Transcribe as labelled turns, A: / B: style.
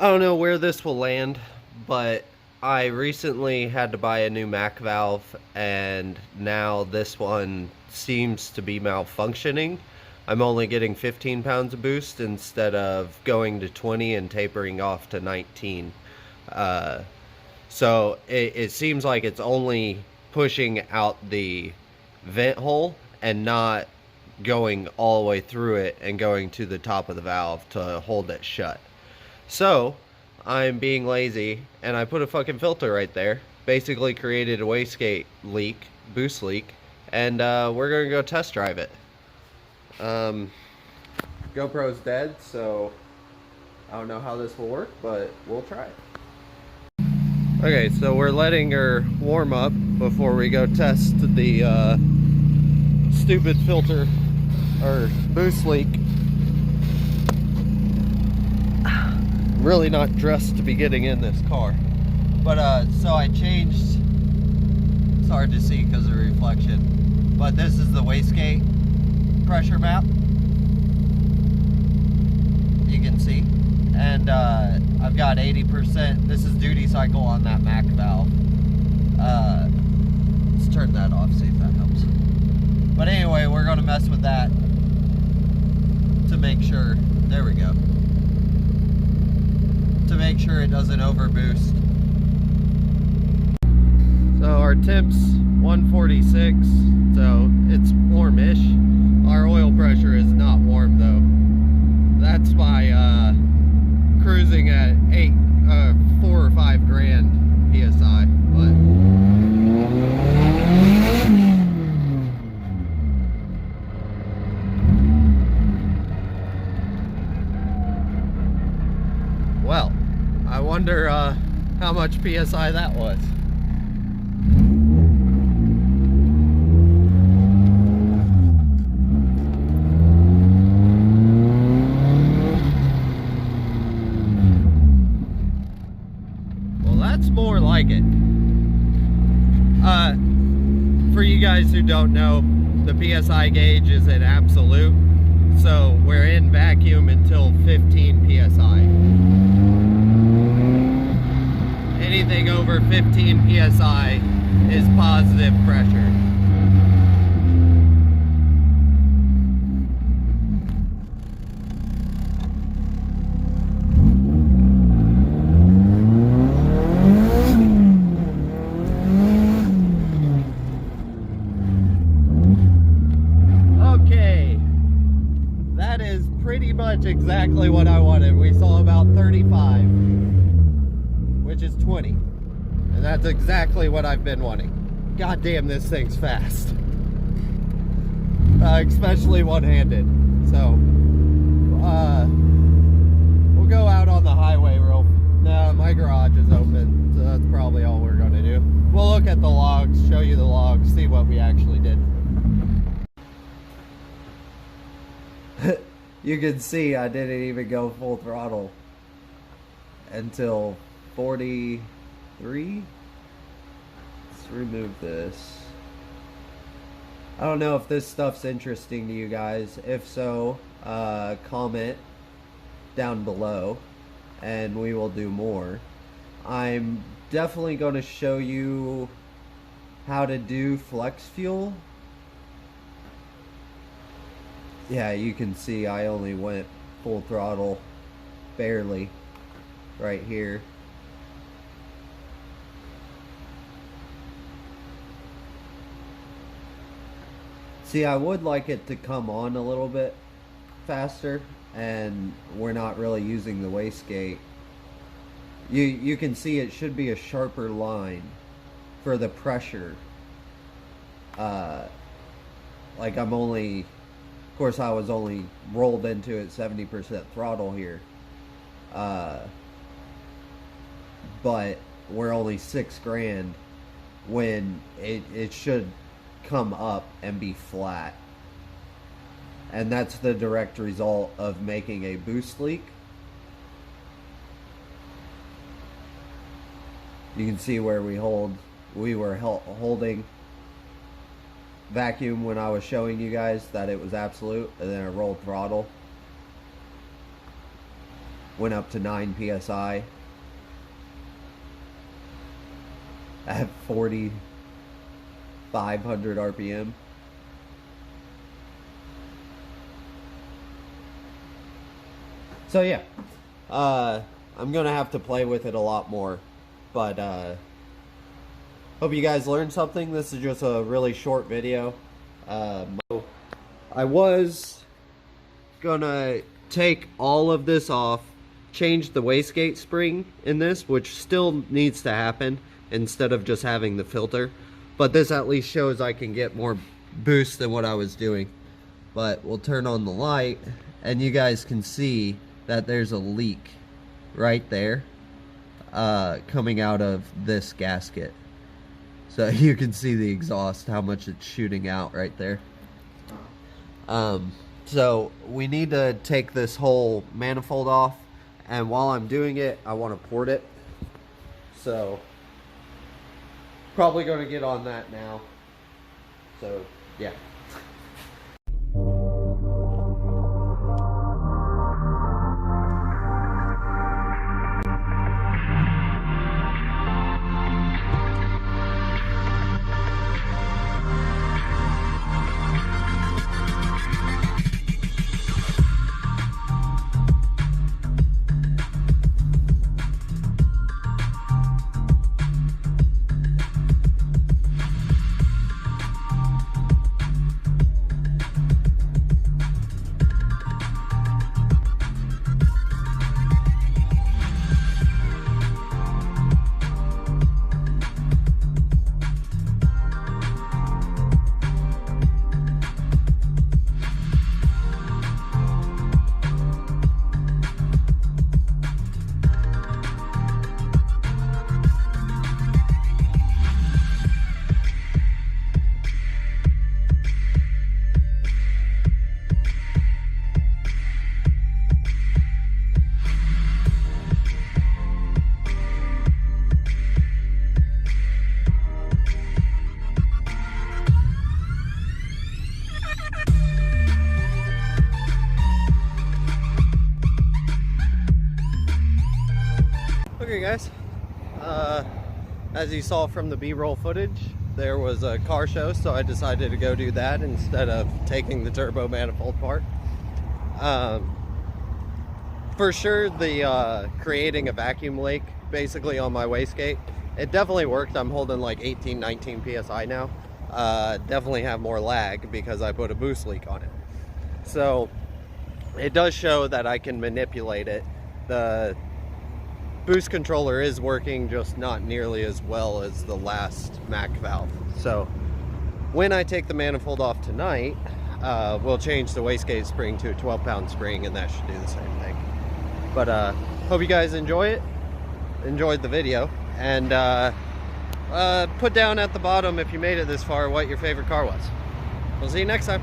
A: I don't know where this will land, but I recently had to buy a new Mac valve, and now this one seems to be malfunctioning. I'm only getting 15 pounds of boost instead of going to 20 and tapering off to 19. Uh, so it seems like it's only pushing out the vent hole and not going all the way through it and going to the top of the valve to hold it shut. So, I'm being lazy, and I put a fucking filter right there. Basically created a wastegate leak, boost leak, and we're gonna go test drive it. GoPro's dead, so I don't know how this will work, but we'll try it. Okay, so we're letting her warm up before we go test the stupid filter or boost leak. Really not dressed to be getting in this car, but so I changed. It's hard to see because of the reflection, but this is the wastegate pressure map, you can see, and I've got 80%. This is duty cycle on that Mac valve. Let's turn that off, see if that helps. But anyway, we're going to mess with that to make sure. There we go. To make sure it doesn't overboost. So our temp's 146, so it's warmish. Our oil pressure is not warm though. That's my cruising at 4 or 5 grand PSI, but well, I wonder how much PSI that was. Well, that's more like it. For you guys who don't know, the PSI gauge is an absolute, so we're in vacuum until 15 PSI. Anything over 15 PSI is positive pressure. Okay, that is pretty much exactly what I wanted. We saw about 35. Which is 20, and that's exactly what I've been wanting. God damn, this thing's fast, especially one-handed. So we'll go out on the highway real. No, my garage is open, so that's probably all we're gonna do. We'll look at the logs, show you the logs, see what we actually did. You can see I didn't even go full throttle until 43. Let's remove this. I don't know if this stuff's interesting to you guys. If so, comment down below and we will do more. I'm definitely going to show you how to do flex fuel. Yeah, you can see I only went full throttle barely right here. See, I would like it to come on a little bit faster, and we're not really using the wastegate. You can see it should be a sharper line for the pressure. Like I'm only, of course I was only rolled into it 70% throttle here. But we're only 6 grand when it should come up and be flat, and that's the direct result of making a boost leak. You can see where we were holding vacuum when I was showing you guys that it was absolute, and then I rolled throttle. went up to 9 psi at 4,500 RPM. So yeah, I'm gonna have to play with it a lot more, but hope you guys learned something. This is just a really short video. I was gonna take all of this off, change the wastegate spring in this, which still needs to happen instead of just having the filter, but this at least shows I can get more boost than what I was doing. But we'll turn on the light and you guys can see that there's a leak right there coming out of this gasket. So you can see the exhaust, how much it's shooting out right there. So we need to take this whole manifold off, and while I'm doing it, I want to port it. So probably going to get on that now. So yeah. Okay guys, as you saw from the B-roll footage, there was a car show, so I decided to go do that instead of taking the turbo manifold apart. For sure, the creating a vacuum leak basically on my wastegate, it definitely worked. I'm holding like 18, 19 psi now. Definitely have more lag because I put a boost leak on it. So it does show that I can manipulate it. The boost controller is working, just not nearly as well as the last Mac valve. So when I take the manifold off tonight, we'll change the wastegate spring to a 12-pound spring, and that should do the same thing. But hope you guys enjoyed the video, and put down at the bottom, if you made it this far, what your favorite car was. We'll see you next time.